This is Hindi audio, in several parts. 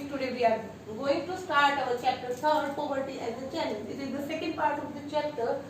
Today we are going to start our chapter 3, Poverty as a Challenge. This is the second part of the chapter.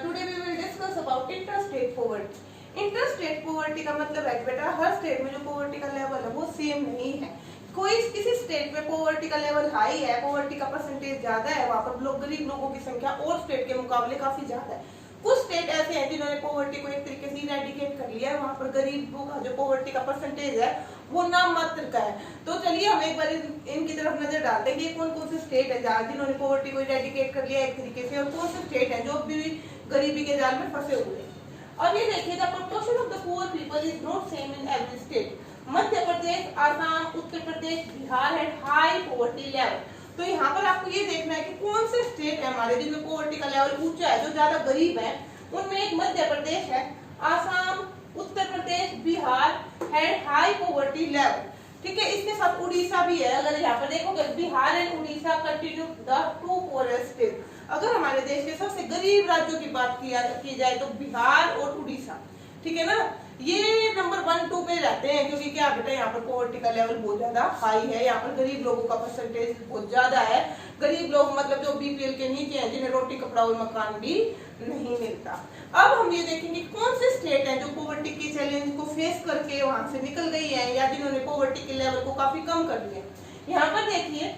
Today we will discuss about interstate poverty. Interstate poverty का मतलब है बेटा हर स्टेट में जो poverty का लेवल है वो सेम नहीं है. कोई किसी स्टेट में poverty का लेवल हाई है, poverty का परसेंटेज ज्यादा है, वहाँ पर गरीब लोगों की संख्या और स्टेट के मुकाबले काफी ज्यादा है. कुछ स्टेट ऐसे हैं जिन्होंने पॉवर्टी को एक तरीके से इरेडिकेट कर लिया है, वहाँ पर गरीबों का जो पॉवर्टी का परसेंटेज है वो नाम मात्र का है. तो चलिए हम एक बार इनकी तरफ नजर डालते हैं कि कौन कौन से स्टेट है जहाँ जिन्होंने पॉवर्टी को इरेडिकेट कर लिया एक तरीके से, और कौन से स्टेट है जो अभी भी गरीबी के जाल में फंसे हुए हैं. और ये देखिए the proportion of the poor people is not same in every state. Madhya Pradesh, Assam, Uttar Pradesh, Bihar है हाई पॉवर्टी लेवल. तो यहाँ पर आपको ये देखना है कि कौन से स्टेट है हमारे जिनमें पॉवर्टी का लेवल ऊंचा है, जो ज्यादा गरीब है. उनमें एक मध्य प्रदेश है, आसाम, उत्तर प्रदेश, बिहार है हाई पॉवर्टी लेवल. ठीक है, इसके साथ उड़ीसा भी है. अगर यहाँ पर देखोगे Bihar and Orissa continue the two forest state. अगर हमारे देश के सबसे गरीब राज्यों की बात की जाए तो बिहार और उड़ीसा, ठीक है ना, ये नंबर 1, 2 पे रहते हैं. क्योंकि क्या बेटा यहाँ पर पॉवर्टी का लेवल बहुत ज्यादा हाई है, यहाँ पर गरीब लोगों का परसेंटेज बहुत ज्यादा है. गरीब लोग मतलब जो बीपीएल के नीचे हैं, जिन्हें रोटी कपड़ा और मकान भी नहीं मिलता. अब हम ये देखेंगे कौन से स्टेट हैं जो पॉवर्टी के चैलेंज को फेस करके वहां से निकल गई है या जिन्होंने पॉवर्टी के लेवल को काफी कम कर दिया. यहाँ पर देखिए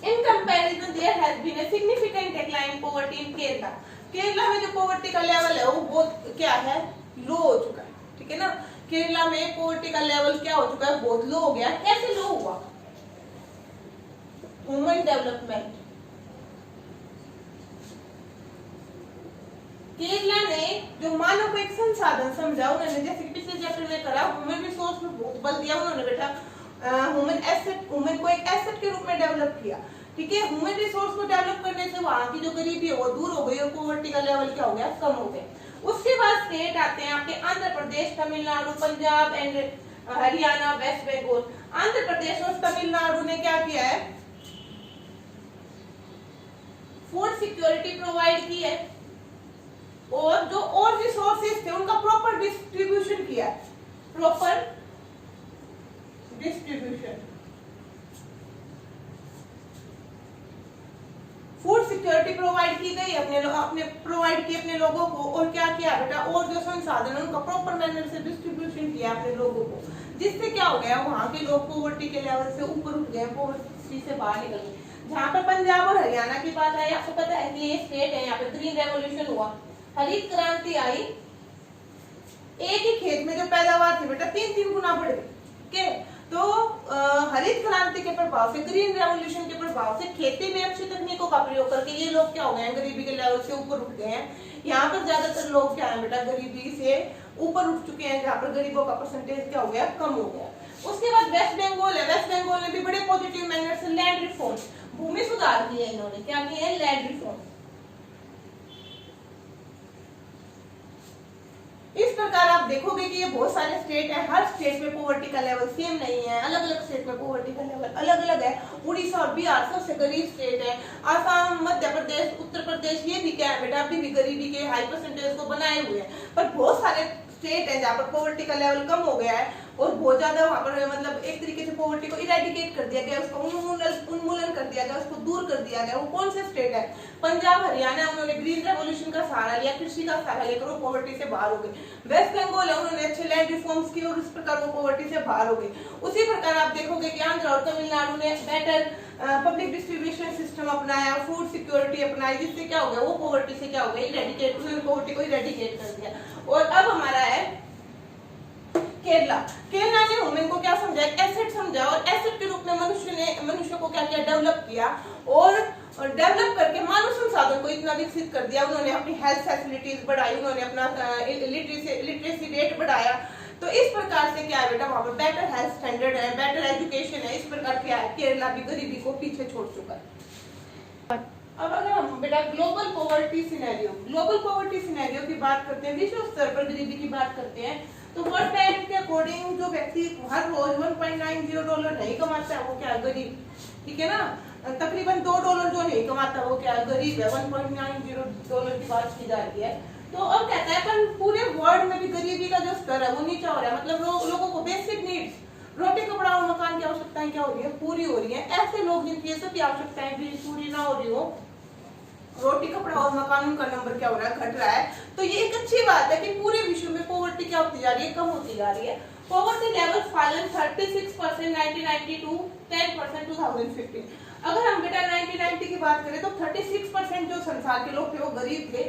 in comparison there has been a significant decline in poverty in Kerala. Kerala में जो पॉवर्टी का लेवल है वो बहुत क्या है, लो हो चुका है. ठीक है ना, केरला में पॉवर्टी का लेवल क्या हो चुका है, बहुत लो हो गया. कैसे लो हुआ? Human development. केरला ने जो मानव को एक संसाधन समझा, उन्होंने जैसे कि पिछले चैप्टर में करा ह्यूमन रिसोर्स में बहुत बल दिया उन्होंने बेटा. ह्यूमन को एक एसेट के रूप में डेवलप किया. ठीक है, ह्यूमन रिसोर्स को डेवलप करने से वहां की जो गरीबी है वो दूर हो गई और पॉवर्टी का लेवल क्या हो गया, कम हो गया. उसके बाद स्टेट आते हैं आपके आंध्र प्रदेश, तमिलनाडु, पंजाब एंड हरियाणा, वेस्ट बंगाल. आंध्र प्रदेश और तमिलनाडु ने क्या किया है, फूड सिक्योरिटी प्रोवाइड की है और जो और रिसोर्सेज थे उनका प्रॉपर डिस्ट्रीब्यूशन किया है. Proper distribution, food security provide की गई अपने प्रोवाइड की अपने लोगों को. और क्या किया बेटा, और जो संसाधन उनका प्रॉपर मैनर से डिस्ट्रीब्यूशन किया अपने लोगों को, जिससे क्या हो गया, वहां के लोग पॉवर्टी के लेवल से ऊपर उठ गए, पॉवर्टी से बाहर निकल गए. जहाँ पर पंजाब और हरियाणा की बात है, आपको पता है कि ये स्टेट है, यहाँ पे ग्रीन रेवोल्यूशन हुआ, हरित क्रांति आई. एक ही खेत में जो पैदावार थी बेटा 3 गुना बढ़ गई. ठीक है, तो हरित क्रांति के प्रभाव से, ग्रीन रेवोल्यूशन के प्रभाव से खेती में अच्छी तकनीकों का प्रयोग करके ये लोग क्या हो गए हैं, गरीबी के लेवल से ऊपर उठ गए हैं. यहाँ पर ज्यादातर लोग क्या है बेटा, गरीबी से ऊपर उठ चुके हैं, जहाँ पर गरीबों का परसेंटेज क्या हो गया, कम हो गया. उसके बाद वेस्ट बंगाल है. वेस्ट बंगाल ने भी बड़े पॉजिटिव मैनर से लैंड रिफॉर्म, भूमि सुधार किए इन्होंने. क्या किए हैं, लैंड रिफॉर्म. इस प्रकार आप देखोगे कि ये बहुत सारे स्टेट हैं, हर स्टेट में पॉवर्टी का लेवल सेम नहीं है, अलग अलग स्टेट में पॉवर्टी का लेवल अलग अलग है. उड़ीसा और बिहार सबसे गरीब स्टेट है. आसाम, मध्य प्रदेश, उत्तर प्रदेश ये भी क्या है बेटा, अभी भी गरीबी के हाई परसेंटेज को बनाए हुए हैं. पर बहुत सारे स्टेट है जहाँ पर पॉवर्टी का लेवल कम हो गया है और बहुत ज्यादा वहाँ पर मतलब एक तरीके से पॉवर्टी को इरेडिकेट कर दिया गया, उसका उन्मूलन कर दिया गया, उसको दूर कर दिया गया. वो कौन से स्टेट है, पंजाब, हरियाणा, उन्होंने ग्रीन रेवोल्यूशन का सहारा लिया, कृषि का सहारा लेकर वो पॉवर्टी से बाहर हो गए. वेस्ट बंगाल है, उन्होंने अच्छे लैंड रिफॉर्म्स किए और इस प्रकार वो पॉवर्टी से बाहर हो गए. उसी प्रकार आप देखोगे कि आंध्र और तमिलनाडु ने बेटर पब्लिक डिस्ट्रीब्यूशन सिस्टम अपनाया, फूड सिक्योरिटी अपनाई, जिससे क्या हो गया, वो पॉवर्टी से क्या हो गया, इरेडिकेट, उन्होंने पॉवर्टी को इरेडिकेट कर दिया. और अब हमारा है केरला. केरला ने ह्यूमन को क्या समझा, एसेट समझा और एसेट के रूप में मनुष्य को क्या किया, डेवलप किया और डेवलप करके मानव संसाधन को इतना विकसित कर दिया. उन्होंने अपनी हेल्थ फैसिलिटीज बढ़ाई, उन्होंने अपना लिटरेसी रेट बढ़ाया. तो इस प्रकार से क्या है बेटा, वहां पर बेटर हेल्थ स्टैंडर्ड है, बेटर एजुकेशन है. इस प्रकार क्या है, केरला भी गरीबी को पीछे छोड़ चुका है. अब अगर हम बेटा ग्लोबल पॉवर्टी सिनेरियो की बात करते हैं, विश्व स्तर पर गरीबी की बात करते हैं, तो वर्ल्ड बैंक के अकॉर्डिंग जो व्यक्ति हर रोज $1.90 नहीं कमाता है वो क्या है, गरीब. ठीक है ना, तकरीबन $2 जो नहीं कमाता वो क्या है, गरीब है. $1.90 की बात की जा रही है. तो अब कहता है पर पूरे वर्ल्ड में भी गरीबी का जो स्तर है वो नीचा हो रहा है. मतलब लोगों को बेसिक नीड्स, रोटी कपड़ा और मकान की आवश्यकताएं क्या हो रही है, पूरी हो रही है। ऐसे लोग जिनकी ये सभी आवश्यकताएं भी पूरी ना हो रही हो, रोटी कपड़ा और मकान, उनका नंबर क्या हो रहा है, घट रहा है। तो ये एक अच्छी बात है कि पूरे विश्व में पॉवर्टी क्या होती जा रही है, कम होती जा रही है। Poverty level fallen 36% 1992, 10% 2015। अगर हम बेटा 1990 की बात करें तो 36% जो संसार के लोग थे वो गरीब थे।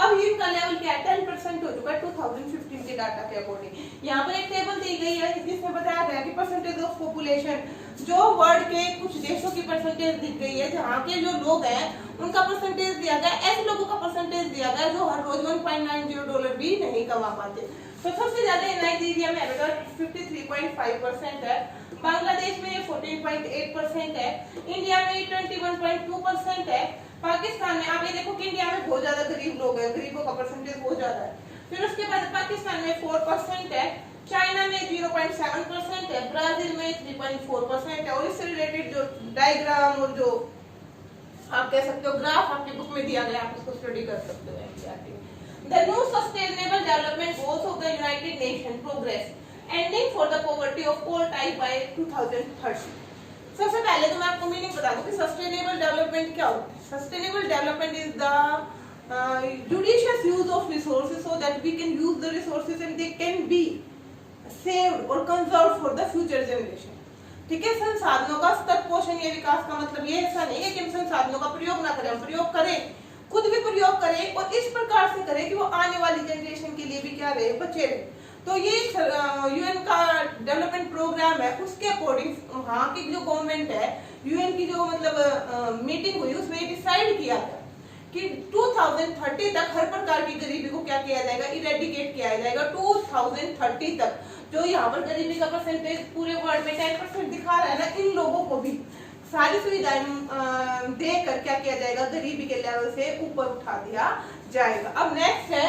अब इनका लेवल क्या है, 10% हो चुका है 2015 के डाटा के अकॉर्डिंग। यहाँ पर एक टेबल दी गई है जिसमें बताया गया कि परसेंटेज ऑफ पॉपुलेशन, जो वर्ल्ड के कुछ देशों की परसेंटेज दी गई है, जहाँ के जो लोग हैं उनका परसेंटेज दिया गया, ऐसे लोगों का परसेंटेज दिया गया जो हर रोज $1.90 भी नहीं कमा पाते। तो सबसे ज्यादा नाइजीरिया में बेटा 53.5% है, बांग्लादेश में 14.8% है, इंडिया में 21.2% है, पाकिस्तान में आप ये देखो कि इंडिया में बहुत ज्यादा गरीब लोग हैं, गरीबों का परसेंटेज बहुत ज्यादा है। फिर उसके बाद पाकिस्तान में 4% है, चाइना में 0.7% है, ब्राजील में 3.4% है। और इससे रिलेटेड जो डायग्राम और जो आप कह सकते हो ग्राफ आपकी बुक में दिया गया, आप उसको स्टडी कर सकते हो। The new sustainable development goals of the United Nations progress ending for the poverty of all type by 2030। सबसे पहले तो मैं आपको मीनिंग बता दूं कि सस्टेनेबल डेवलपमेंट क्या होता है। Sustainable development is the judicious use of resources so that we can use the resources and they can be saved or conserved for the future generation। ठीक है, संसाधनों का सतत पोषण या विकास का मतलब ये ऐसा नहीं है कि हम संसाधनों का प्रयोग ना करें, हम प्रयोग करें, खुद भी प्रयोग करें और इस प्रकार से करें कि वो आने वाली जनरेशन के लिए भी क्या रहे, बचे रहे। तो ये यूएन का डेवलपमेंट प्रोग्राम है, उसके अकॉर्डिंग वहाँ की जो गवर्नमेंट है, यूएन की जो मतलब मीटिंग हुई उसमें डिसाइड किया गया कि 2030 तक हर प्रकार की गरीबी को क्या किया जाएगा, इरेडिकेट किया जाएगा 2030 तक। जो यहाँ पर गरीबी का परसेंटेज पूरे वर्ल्ड में 10% दिखा रहा है ना, इन लोगों को भी सारी सुविधाएं देकर क्या किया जाएगा, गरीबी के लेवल से ऊपर उठा दिया जाएगा। अब नेक्स्ट है,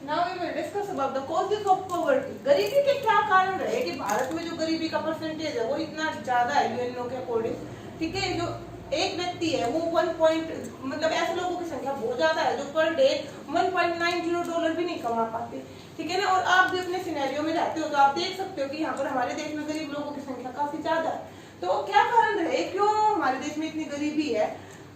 now we will discuss about the causes of poverty. गरीबी के क्या कारण रहे कि भारत में जो गरीबी का परसेंटेज है वो इतना ज्यादा है यूएनओ के अकॉर्डिंग। ठीक है, जो एक व्यक्ति है वो मतलब ऐसे लोगों की संख्या बहुत ज्यादा है जो पर डे $1.90 भी नहीं कमा पाते। ठीक है ना, और आप भी अपने सिनेरियो में रहते हो तो आप देख सकते हो कि यहाँ पर हमारे देश में गरीब लोगों की संख्या काफी ज्यादा है। तो क्या कारण रहे, क्यों हमारे देश में इतनी गरीबी है,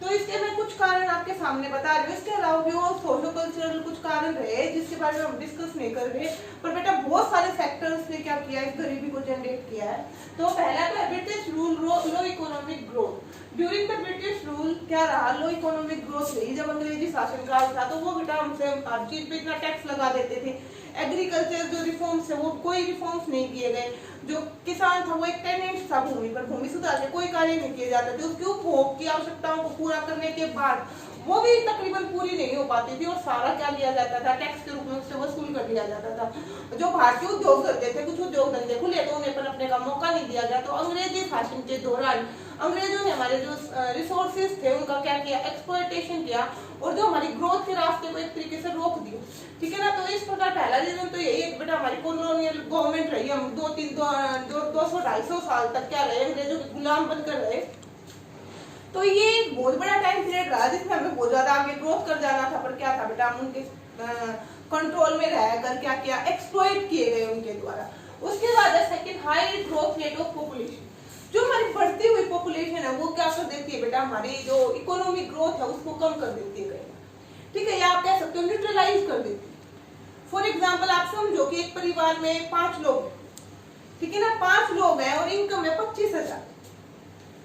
तो इसके मैं कुछ कारण आपके सामने बता रही हूँ। इसके अलावा भी वो सोशो कल्चरल कुछ कारण रहे जिसके बारे में हम डिस्कस नहीं कर रहे, पर बेटा बहुत सारे फैक्टर्स ने क्या किया, इस गरीबी को जनरेट किया है। तो पहला तो है British rule, low economic growth. During the British rule क्या रहा, लो इकोनॉमिक ग्रोथ रही। जब अंग्रेजी शासनकाल था तो वो बेटा हमसे हर चीज पे इतना टैक्स लगा देते थे। एग्रीकल्चर जो रिफॉर्म्स है वो कोई रिफॉर्म्स नहीं किए गए। जो किसान था वो एक टेनेंट था भूमि पर, भूमि सुधार के कोई कार्य नहीं किए जाते थे। उसके उपभोग की आवश्यकताओं को पूरा करने के बाद वो भी तकरीबन पूरी नहीं हो पाती थी और सारा क्या लिया जाता था, टैक्स के रूप में उससे वसूल कर लिया जाता था। जो भारतीय उद्योग करते थे, कुछ उद्योग धंधे खुले तो उन्हें पनपने का मौका नहीं दिया गया। तो अंग्रेजी शासन के दौरान अंग्रेजों ने हमारे जो रिसोर्सेज थे उनका क्या किया, एक्सप्लॉयटेशन किया और जो हमारी ग्रोथ के रास्ते को एक तरीके से रोक दिया। ठीक है ना, तो इस प्रकार पहला रीजन तो यही है बेटा हमारी कॉलोनियल गवर्नमेंट रही, हम 200-250 साल तक क्या रहे, अंग्रेजों के गुलाम बनकर रहे। तो ये एक बहुत बड़ा टाइम पीरियड रहा जिसमें हमें बहुत ज्यादा आगे ग्रोथ कर जाना था, पर क्या था बेटा हम उनके कंट्रोल में रहकर क्या किया, एक्सप्लॉइट किए गए उनके द्वारा। उसके बाद है second, high growth rate of population. जो हमारी बढ़ती हुई पॉपुलेशन है वो क्या कर देती है बेटा, हमारी जो इकोनॉमिक ग्रोथ है उसको कम कर देती है। ठीक है, या आप कह सकते हो न्यूट्रलाइज कर देती है। फॉर एग्जाम्पल आप समझो कि एक परिवार में 5 लोग हैं, ठीक है ना, 5 लोग हैं और इनकम है 25,000।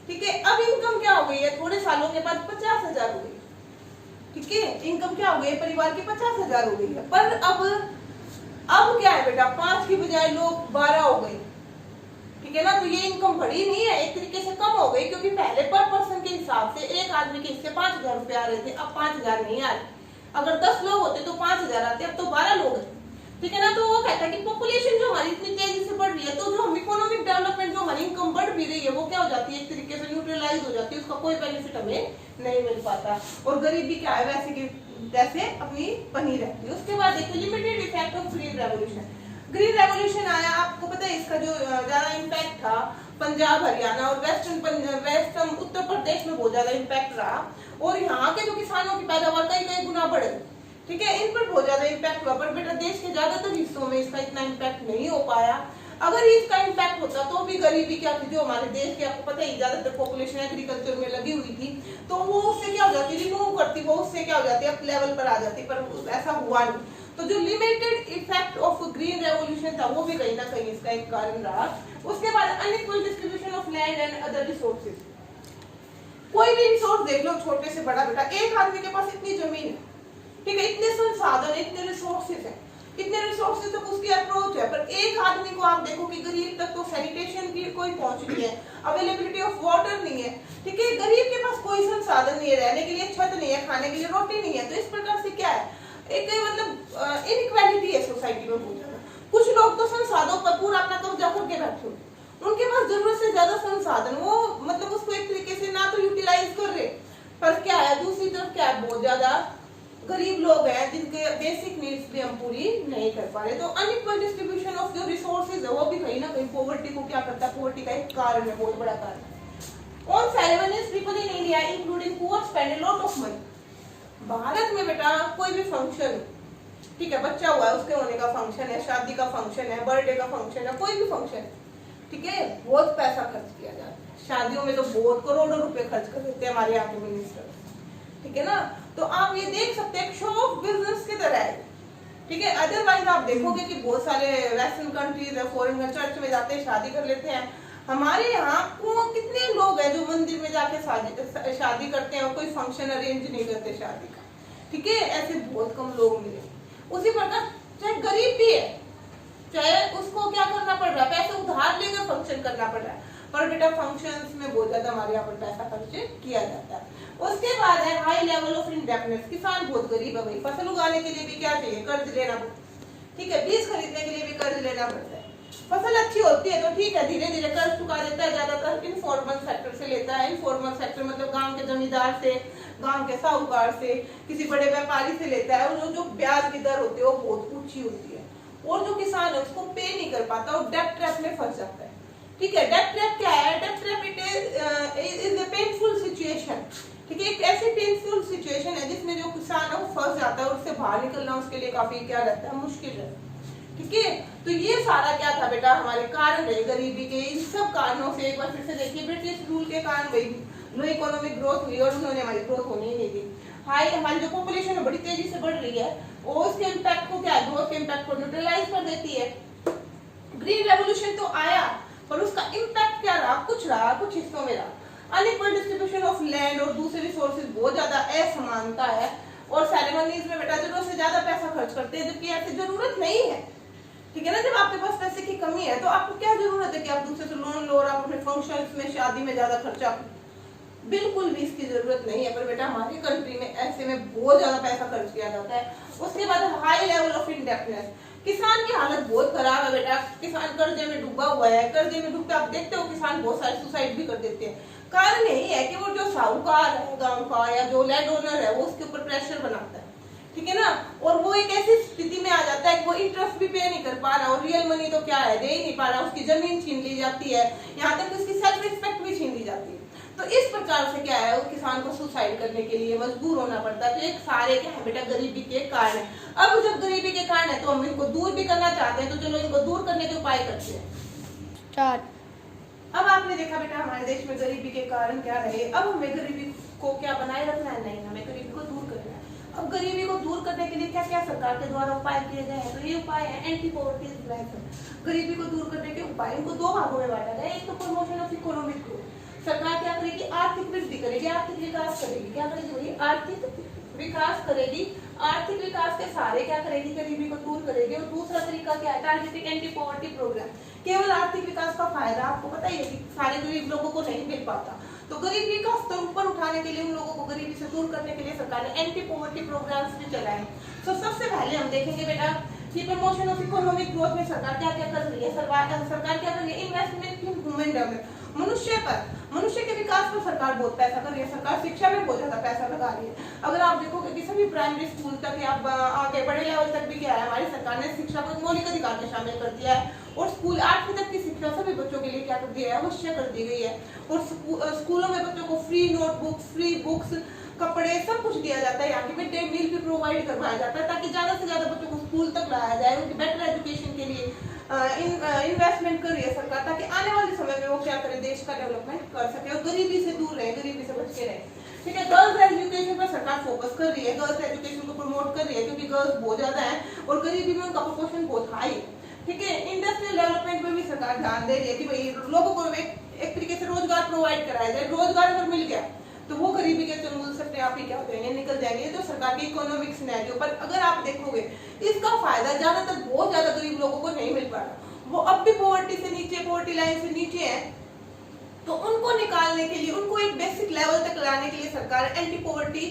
ठीक है, अब इनकम क्या हो गई है, थोड़े सालों के बाद 50,000 हो गई। ठीक है, इनकम क्या हो गई है, परिवार की 50,000 हो गई है। पर अब क्या है बेटा, 5 की बजाय लोग 12 हो गए। ठीक है ना, तो ये इनकम बढ़ी नहीं है, एक तरीके से कम हो गई, क्योंकि पहले पर पर्सन के हिसाब से एक आदमी के हिस्से 5,000 रुपए आ रहे थे, अब 5,000 नहीं आ रहे। अगर 10 लोग होते तो 5,000 आते, अब तो 12 लोग हैं। ठीक है ना, तो वो कहता है कि पॉपुलेशन जो हमारी इतनी तेजी से बढ़ रही है, तो जो हम इकोनॉमिक डेवलपमेंट जो हमारी इनकम बढ़ भी रही है वो क्या हो जाती है, एक तरीके से न्यूट्रलाइज हो जाती है, उसका कोई बेनिफिट हमें नहीं मिल पाता और गरीबी क्या है वैसे की जैसे अपनी बनी रहती है। उसके बाद देखिए limited effect of green revolution. Green revolution आया, आपको पता है इसका जो ज्यादा इम्पैक्ट था पंजाब, हरियाणा और वेस्टर्न उत्तर प्रदेश में बहुत ज्यादा इम्पैक्ट रहा और यहाँ के जो किसानों की पैदावार कई गुना बढ़े। ठीक है, इन पर बहुत ज्यादा इम्पैक्ट हुआ, पर बेटा देश के ज्यादातर हिस्सों में इसका इतना इम्पैक्ट नहीं हो पाया। अगर इसका इम्पैक्ट होता तो भी गरीबी क्या थी, जो हमारे देश की आपको पता ही ज्यादातर पॉपुलेशन एग्रीकल्चर में लगी हुई थी, तो वो उससे क्या हो जाती, रिमूव करती, वो उससे क्या हो जाती, अप लेवल पर आ जाती, पर ऐसा हुआ नहीं। तो जो limited effect of green revolution था वो भी कहीं ना कहीं इसका एक कारण रहा। उसके बाद unequal distribution of land and other resources. कोई भी रिसोर्स देख लो, छोटे से बड़ा बेटा, एक आदमी के पास इतनी जमीन है, ठीक है, इतने संसाधन, इतने रिसोर्सेज है, इतने रिसोर्सेज तक उसकी अप्रोच है, पर एक आदमी को आप देखो कि गरीब तक तो सैनिटेशन की कोई पहुंच नहीं है, अवेलेबिलिटी ऑफ वाटर नहीं है, ठीक है, गरीब के पास कोई संसाधन नहीं है, रहने के लिए छत नहीं है, खाने के लिए रोटी नहीं है। तो इस प्रकार से क्या है, एक मतलब इनइक्वालिटी है सोसाइटी में बहुत ज्यादा। कुछ लोग तो संसाधनों पर पूरा अपना कब्जा करके बैठे होते, उनके पास जरूरत से ज्यादा संसाधन, वो मतलब उसको एक तरीके से ना तो यूटिलाइज कर रहे, पर क्या है दूसरी तरफ क्या है, बहुत ज्यादा गरीब लोग हैं जिनके बेसिक नीड्स भी हम पूरी नहीं कर पा रहे। तो अनइक्वल डिस्ट्रीब्यूशन ऑफ जो रिसोर्सेज है वो भी कहीं ना कहीं पॉवर्टी को क्या करता है, पॉवर्टी का एक कारण है, बहुत बड़ा कारण है। On ceremonies people in India including poor spend a lot of money. Bharat में बेटा कोई भी फंक्शन, ठीक है, बच्चा हुआ है, उसके होने का फंक्शन है, शादी का फंक्शन है, बर्थडे का फंक्शन है, कोई भी फंक्शन, ठीक है, बहुत पैसा खर्च किया जाता है। शादियों में तो बहुत करोड़ों रुपए खर्च कर देते हैं हमारे यहाँ के मिनिस्टर, ठीक है ना। तो आप ये देख सकते हैं शो ऑफ बिजनेस की तरह है, ठीक है। अदरवाइज आप देखोगे कि बहुत सारे वेस्टर्न कंट्रीज है, फॉरेन चर्च में जाते हैं, शादी कर लेते हैं। हमारे यहाँ को कितने लोग हैं जो मंदिर में जाके शादी करते हैं और कोई फंक्शन अरेंज नहीं करते शादी का, ठीक है, ऐसे बहुत कम लोग मिले। उसी प्रकार चाहे गरीब भी है, चाहे उसको क्या करना पड़ रहा है, पैसे उधार लेकर फंक्शन करना पड़ रहा है, पर बेटा फंक्शंस में बहुत ज्यादा हमारे यहाँ पर पैसा खर्च किया जाता है। उसके बाद है हाई लेवल ऑफ इंडेप्टनेस। किसान बहुत गरीब है भाई, फसल उगाने के लिए भी क्या चाहिए, कर्ज लेना पड़ता है, ठीक है, बीज खरीदने के लिए भी कर्ज लेना पड़ता है। फसल अच्छी होती है तो ठीक है, धीरे धीरे कर्ज चुका देता है, ज्यादातर इनफॉर्मल सेक्टर से लेता है। इनफॉर्मल सेक्टर मतलब गांव के जमींदार से, गांव के साहूकार से, किसी बड़े व्यापारी से लेता है, और जो ब्याज की दर होती है वो बहुत ऊंची होती है, और जो किसान है उसको पे नहीं कर पाता और डेट ट्रैप में फंस जाता है, ठीक है। डेट ट्रैप क्या है, debt trap it is a painful situation, ठीक है, एक ऐसी पेनफुल सिचुएशन है जिसमें जो किसान है वो फंस जाता है और उससे बाहर निकलना उसके लिए काफी क्या रहता है, मुश्किल रहता है, ठीक है। तो ये सारा क्या था बेटा, हमारे कारण रहे गरीबी के। इन सब कारणों से एक बार फिर से देखिए, ब्रिटिश रूल के कारण भाई लो इकोनॉमिक ग्रोथ हुई और उन्होंने हमारी ग्रोथ होने ही नहीं दी। हाई हमारी जो पॉपुलेशन है बड़ी तेजी से बढ़ रही है, और उसके इम्पैक्ट को क्या है, ग्रोथ के इम्पैक्ट को न्यूट्रलाइज कर देती है। ग्रीन रेवोल्यूशन तो आया, पर उसका इम्पैक्ट क्या रहा, कुछ हिस्सों में रहा। अनइक्वल डिस्ट्रीब्यूशन ऑफ लैंड और दूसरे रिसोर्सेज, बहुत ज्यादा असमानता है, और सेरेमनीज में बेटा जरूरत से ज्यादा पैसा खर्च करते हैं जबकि ऐसी जरूरत नहीं है, ठीक है ना। जब आपके पास पैसे की कमी है तो आपको क्या जरूरत है कि आप दूसरे से लोन लो और आप अपने फंक्शंस में, शादी में ज्यादा खर्चा, बिल्कुल भी इसकी जरूरत नहीं है। पर बेटा हमारी कंट्री में ऐसे में बहुत ज्यादा पैसा खर्च किया जाता है। उसके बाद हाई लेवल ऑफ इंडेप्टनेस। किसान की हालत बहुत खराब है बेटा, किसान कर्जे में डूबा हुआ है, कर्जे में डूबते आप देखते हो किसान बहुत सारे सुसाइड भी कर देते हैं। कारण यही है कि वो जो साहूकार है गांव का या जो लैंड ओनर है वो उसके ऊपर प्रेशर बनाता है, ठीक है ना, और वो एक ऐसी स्थिति में आ जाता है कि वो इंटरेस्ट भी पे नहीं कर पा रहा और रियल मनी तो क्या है, दे ही नहीं पा रहा, उसकी जमीन छीन ली जाती है, यहाँ तक उसकी सेल्फ रिस्पेक्ट भी छीन ली जाती है। तो इस प्रकार से क्या है, वो किसान को सुसाइड करने के लिए मजबूर होना पड़ता है। तो एक सारे क्या है बेटा, गरीबी के कारण है। अब जब गरीबी के कारण है तो हम इनको दूर भी करना चाहते हैं, तो चलो इनको दूर करने के उपाय करते हैं। स्टार्ट। अब आपने देखा बेटा हमारे देश में गरीबी के कारण क्या रहे। अब हमें गरीबी को क्या बनाए रखना है, नहीं, हमें गरीबी को दूर करना है। अब गरीबी को दूर करने के लिए क्या क्या सरकार के द्वारा उपाय किए गए हैं, तो ये उपाय है एंटी पॉवर्टी मेथड। गरीबी को दूर करने के उपाय इनको दो भागों में बांटा गया। एक तो प्रमोशन ऑफ इकोनॉमिक ग्रोथ। सरकार क्या करेगी, आर्थिक वृद्धि करेगी, आर्थिक विकास करेगी। क्या करेगी भाई, आर्थिक विकास करेगी। आर्थिक विकास के सारे क्या करेगी, गरीबी को दूर करेगी। और दूसरा तरीका क्या है, टारगेटिंग एंटी पॉवर्टी प्रोग्राम। केवल आर्थिक विकास का फायदा आपको पता ही है कि सारे गरीब लोगों को नहीं मिल पाता, तो गरीबी का स्तर ऊपर उठाने के लिए, उन लोगों को गरीबी से दूर करने के लिए सरकार ने एंटी पॉवर्टी प्रोग्राम्स भी चलाए। तो सबसे पहले हम देखेंगे बेटा कि प्रमोशन ऑफ इकोनॉमिक ग्रोथ में सरकार क्या क्या कर रही है। सरकार क्या कर रही है, इन्वेस्टमेंट इन ह्यूमन डेवलपमेंट, मनुष्य पर, मनुष्य के विकास पर सरकार बहुत पैसा कर रही है। सरकार शिक्षा में बहुत ज्यादा पैसा लगा रही है। अगर आप देखोगे कि सभी प्राइमरी स्कूल तक या आगे बड़े लेवल तक भी क्या है, हमारी सरकार ने शिक्षा को मौलिक अधिकार में शामिल कर दिया है। और स्कूल 8वीं तक की शिक्षा सभी बच्चों के लिए क्या कर दिया है, अवश्य कर दी गई है। और स्कूलों में बच्चों को फ्री नोटबुक, फ्री बुक्स, कपड़े सब कुछ दिया जाता है। यहाँ की मिड डे मील भी प्रोवाइड करवाया जाता है ताकि ज्यादा से ज्यादा बच्चों को स्कूल तक लाया जाए, उनकी बेटर एजुकेशन के लिए इन्वेस्टमेंट कर रही है सरकार, ताकि आने वाले समय में वो क्या करे, देश का डेवलपमेंट कर सके और गरीबी से दूर रहे, गरीबी से बच के रहे। ठीक है, गर्ल्स एजुकेशन पर सरकार फोकस कर रही है, गर्ल्स एजुकेशन को प्रमोट कर रही है, क्योंकि गर्ल्स बहुत ज्यादा है और गरीबी में उनका प्रोपोर्शन बहुत हाई है। ठीक है, इंडस्ट्रियल डेवलपमेंट में भी सरकार ध्यान दे रही है कि भाई लोगों को एक तरीके से रोजगार प्रोवाइड कराया जाए। रोजगार अगर मिल गया तो वो गरीबी के चंगुल से अपने आप ही क्या हो जाएंगे, निकल जाएंगे। तो सरकार के इकोनॉमिक सिनेरियो पर अगर आप देखोगे, इसका फायदा ज्यादातर बहुत ज्यादा गरीब लोगों को नहीं मिल पा रहा, वो अब भी पॉवर्टी से नीचे, पॉवर्टी लाइन से नीचे है। तो उनको निकालने के लिए, उनको एक बेसिक लेवल तक लाने के लिए सरकार एंटी पॉवर्टी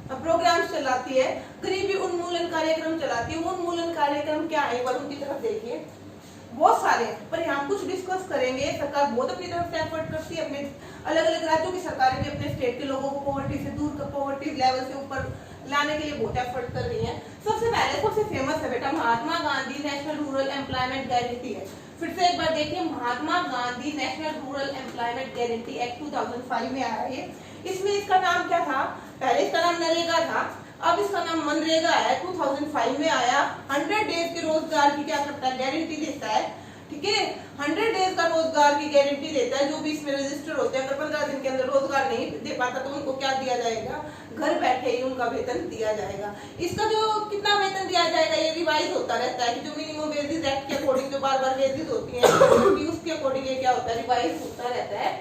प्रोग्राम चलाती है, गरीबी उन्मूलन कार्यक्रम चलाती है। वो उन्मूलन कार्यक्रम क्या है, एक बार उनकी तरफ देखिए, बहुत सारे, पर यहाँ कुछ डिस्कस करेंगे। सरकार बहुत अपनी तरफ से एफर्ट करती है, अपने अलग अलग राज्यों की सरकारें भी अपने स्टेट के लोगों को पॉवर्टी से दूर कर, पॉवर्टी लेवल से ऊपर लाने के लिए बहुत एफर्ट कर रही है। सबसे पहले सबसे फेमस है बेटा Mahatma Gandhi National Rural Employment Guarantee है। फिर से एक बार देखिए, Mahatma Gandhi National Rural Employment Guarantee Act 2005 में आया है। इसमें इसका नाम क्या था, पहले इसका नाम नरेगा था, अब इसका नाम मनरेगा है। 2005 में आया। 100 डेज के रोजगार की क्या करता है, गारंटी देता है। ठीक है, 100 डेज का रोजगार की गारंटी देता है। जो भी इसमें रजिस्टर होते हैं, अगर 15 दिन के अंदर रोजगार नहीं दे पाता तो उनको क्या दिया जाएगा, घर बैठे ही उनका वेतन दिया जाएगा। इसका जो कितना वेतन दिया जाएगा ये रिवाइज होता रहता है, कि जो मिनिमम वेजेस एक्ट के अकॉर्डिंग जो बार बार वेजेस होती है उसके अकॉर्डिंग ये क्या होता है, रिवाइज होता रहता है।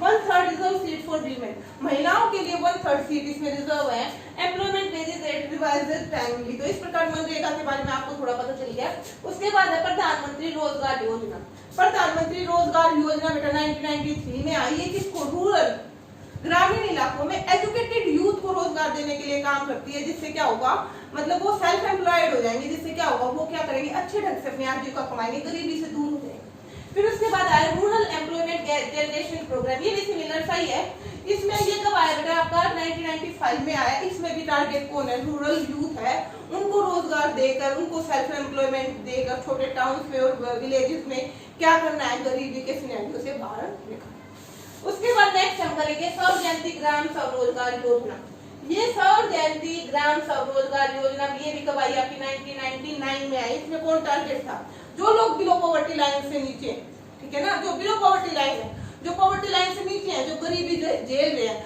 1/3 रिजर्व सीट फॉर वीमेन, महिलाओं के लिए 1/3 सीट इसमें रिजर्व है। Employment wages rate revised timely. तो इस प्रकार मनरेगा के बारे में आपको थोड़ा पता चल गया। उसके बाद है प्रधानमंत्री रोजगार योजना। प्रधानमंत्री रोजगार योजना बेटा 1993 में आई है। किसको, रूरल ग्रामीण इलाकों में एजुकेटेड यूथ को रोजगार देने के लिए काम करती है। जिससे क्या होगा, मतलब वो सेल्फ एम्प्लॉयड हो जाएंगे। जिससे क्या होगा, वो क्या करेंगे, अच्छे ढंग से अपनी आजीविका कमाएंगे, गरीबी से दूर हो जाएंगे। फिर उसके बाद आया रूरल एम्प्लॉयमेंट जनरेशन प्रोग्राम। ये भी सिमिलर सा ही है। इसमें ये कब आया बेटा, आपका 1995 में आया। इसमें भी टारगेट कौन है, रूरल यूथ है। उनको रोजगार देकर, उनको सेल्फ एम्प्लॉयमेंट देकर छोटे टाउन्स में और विलेजेस में क्या करना है, गरीबी के सिनेरियो से बाहर निकालना। उसके बाद नेक्स्ट हम करेंगे सौर जयंती ग्राम स्वरोजगार योजना। ये सौर जयंती ग्राम स्वरोजगार योजना ये भी कब आई, आपकी 1999 में आई। इसमें कौन टारगेट था, जो लोग बिलो पॉवर्टी लाइन से नीचे, ठीक है ना, जो बिलो पॉवर्टी लाइन है, जो पॉवर्टी लाइन से नीचे है, जो गरीबी झेल रहे हैं,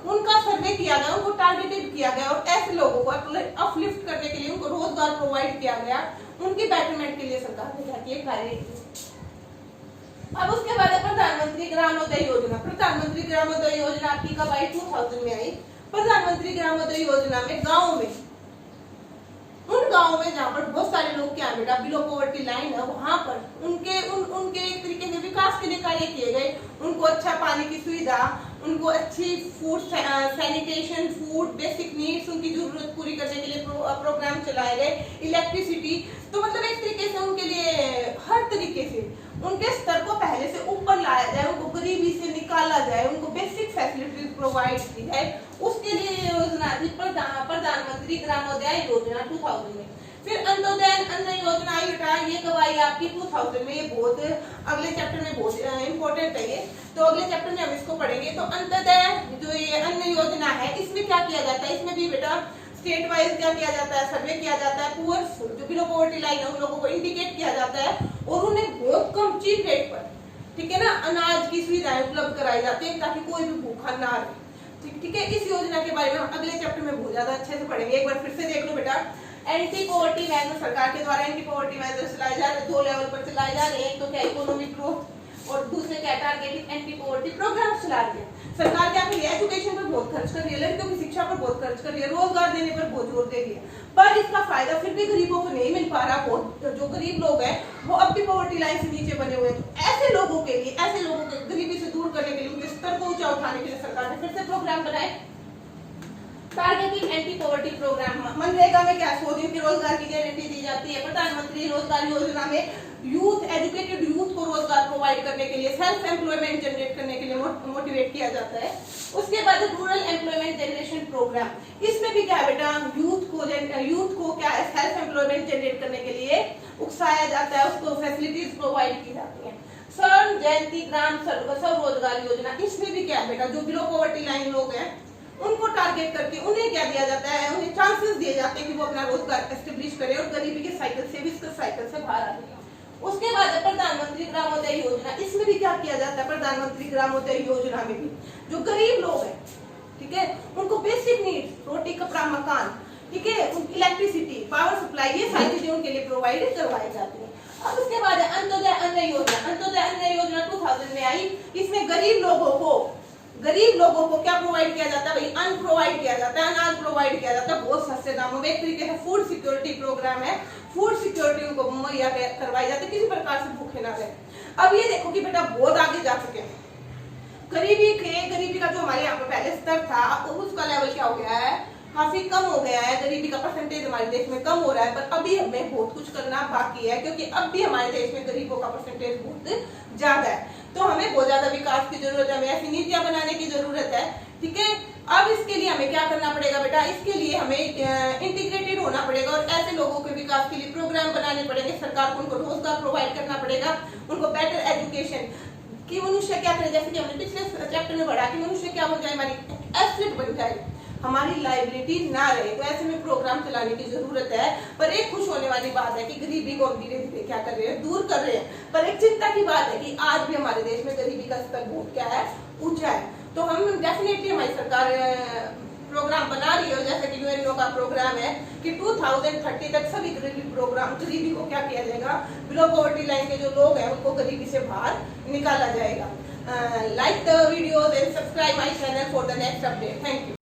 उनका सर्वे किया गया, उनको टारगेटेड किया गया और ऐसे लोगों को अपलिफ्ट करने के लिए उनको रोजगार प्रोवाइड किया गया। उनकी बेटरमेंट के लिए सरकार ने क्या किया, प्रायोरिटी। अब उसके बाद है प्रधानमंत्री ग्रामोदय योजना। प्रधानमंत्री ग्रामोदय योजना आपकी कब आई, 2000 में आई। प्रधानमंत्री ग्रामोदय योजना में गाँव में, उन गाँव में जहाँ पर बहुत सारे लोग क्या बेटा बिलो पॉवर्टी लाइन है, वहां पर उनके एक तरीके से विकास के लिए कार्य किए गए। उनको अच्छा पानी की सुविधा, उनको अच्छी food sanitation, food basic needs, उनकी जरूरत पूरी करने के लिए प्रोग्राम चलाए गए। इलेक्ट्रिसिटी, तो मतलब एक तरीके से उनके लिए हर तरीके से उनके स्तर को पहले से ऊपर लाया जाए, उनको गरीबी से निकाला जाए, उनको बेसिक फैसिलिटीज प्रोवाइड की जाए। उसके लिए ये योजना थी प्रधानमंत्री ग्रामोदय योजना 2000 में। फिर अंत्योदय अन्न योजना आई बेटा, ये कब आई आपकी 2000 में। ये बहुत अगले चैप्टर में बहुत इंपॉर्टेंट है ये, तो अगले चैप्टर में हम इसको पढ़ेंगे। तो अंत्योदय जो ये अन्न योजना है, इसमें क्या किया जाता है, इसमें भी बेटा स्टेट वाइज क्या किया जाता है, सर्वे किया जाता है। पुअर्स जो बिलो पॉवर्टी लाइन है उन लोगों को इंडिकेट किया जाता है और उन्हें बहुत कम चीप रेट पर, ठीक है ना, अनाज की सुविधाएं उपलब्ध कराई जाती है ताकि कोई भी भूखा ना रहे। ठीक है, इस योजना के बारे में हम अगले चैप्टर में बहुत ज्यादा अच्छे से पढ़ेंगे। एक बार फिर से देख लो बेटा, एंटी पॉवर्टी मेजर सरकार के द्वारा एंटी पॉवर्टी मेजर चलाए जा रहे, 2 लेवल पर चलाए जा रहे हैं। एक तो क्या इकोनॉमिक ग्रोथ और दूसरे क्या टारगेटिंग एंटी पॉवर्टी प्रोग्राम चला रही है। सरकार क्या कर रही है, एजुकेशन पर बहुत खर्च कर रही है, लड़कियों की शिक्षा पर बहुत खर्च कर रही है, रोजगार देने पर बहुत जोर दे रही है, पर इसका फायदा फिर भी गरीबों को नहीं मिल पा रहा। बहुत जो गरीब लोग हैं वो अब भी पॉवर्टी लाइन से नीचे बने हुए हैं। तो ऐसे लोगों के लिए, ऐसे लोगों को गरीबी से दूर करने के लिए, उनके स्तर को ऊंचा उठाने के लिए सरकार ने फिर से प्रोग्राम बनाए, targeting anti poverty program. MNREGA में क्या 100 दिन की रोजगार की गारंटी दी जाती है। प्रधानमंत्री रोजगार योजना में यूथ, एजुकेटेड यूथ को रोजगार प्रोवाइड करने के लिए, सेल्फ एम्प्लॉयमेंट जनरेट करने के लिए मोटिवेट किया जाता है। उसके बाद रूरल एम्प्लॉयमेंट जनरेशन प्रोग्राम, इसमें भी क्या बेटा यूथ को क्या है, सेल्फ एम्प्लॉयमेंट जनरेट करने के लिए उकसाया जाता है, उसको फैसिलिटीज प्रोवाइड की जाती है। स्वर्ण जयंती ग्राम स्वरोजगार योजना, इसमें भी क्या बेटा जो बिलो पॉवर्टी लाइन लोग हैं उनको टारगेट करके उन्हें क्या दिया जाता है, उन्हें चांसेस दिए जाते हैं कि वो अपना रोजगार एस्टेब्लिश करें और गरीबी के साइकिल से, विस्कस साइकिल से बाहर आ जाए। उसके बाद है प्रधानमंत्री ग्रामोदय योजना। इसमें भी क्या किया जाता है, प्रधानमंत्री ग्रामोदय योजना में भी जो गरीब लोग हैं, ठीक है, उनको बेसिक नीड्स, रोटी कपड़ा मकान, ठीक है, इलेक्ट्रिसिटी, पावर सप्लाई, ये सारी चीजें उनके लिए प्रोवाइड करवाई जाती है। अब उसके बाद है अंत्योदय अन्न योजना। अंत्योदय अन्न योजना 2000 में आई। इसमें गरीब लोगों को क्या प्रोवाइड किया जाता है भाई, अन्न प्रोवाइड किया जाता है, अनाज प्रोवाइड किया जाता है बहुत सस्ते दामों में। एक तरीके से फूड सिक्योरिटी प्रोग्राम है, फूड सिक्योरिटी उनको मुहैया करवाई जाती है, किसी प्रकार से भूखे ना रहे। अब ये देखो कि बेटा बहुत आगे जा चुके हैं। गरीबी का जो हमारे यहाँ पे पहले स्तर था, अब उसका लेवल क्या हो गया है, काफी कम हो गया है। गरीबी का परसेंटेज हमारे देश में कम हो रहा है, पर अभी हमें बहुत कुछ करना बाकी है, क्योंकि अब भी हमारे देश में गरीबों का परसेंटेज बहुत ज्यादा है। तो हमें बहुत ज्यादा विकास की जरूरत है, हमें ऐसी नीतियां बनाने की जरूरत है, ठीक है। अब इसके लिए हमें क्या करना पड़ेगा बेटा, इसके लिए हमें इंटीग्रेटेड होना पड़ेगा और ऐसे लोगों के विकास के लिए प्रोग्राम बनाने पड़ेंगे। सरकार को उनको रोजगार प्रोवाइड करना पड़ेगा, उनको बेटर एजुकेशन, कि मनुष्य क्या करे, जैसे कि हमने पिछले चैप्टर में पढ़ा कि मनुष्य क्या बन जाए, हमारी एसेट बन जाए, हमारी लाइबिलिटी ना रहे। तो ऐसे में प्रोग्राम चलाने की जरूरत है। पर एक खुश होने वाली बात है कि गरीबी को हम धीरे धीरे क्या कर रहे हैं, दूर कर रहे हैं। पर एक चिंता की बात है कि आज भी हमारे देश में गरीबी का स्तर बहुत क्या है, ऊंचा है। तो हम डेफिनेटली, हमारी सरकार प्रोग्राम बना रही है, जैसे कि यूएनओ का प्रोग्राम है कि 2030 तक सभी गरीबी को क्या किया जाएगा, बिलो पॉवर्टी लाइन के जो लोग हैं उनको गरीबी से बाहर निकाला जाएगा। Like the videos and subscribe my channel for the next update. Thank you.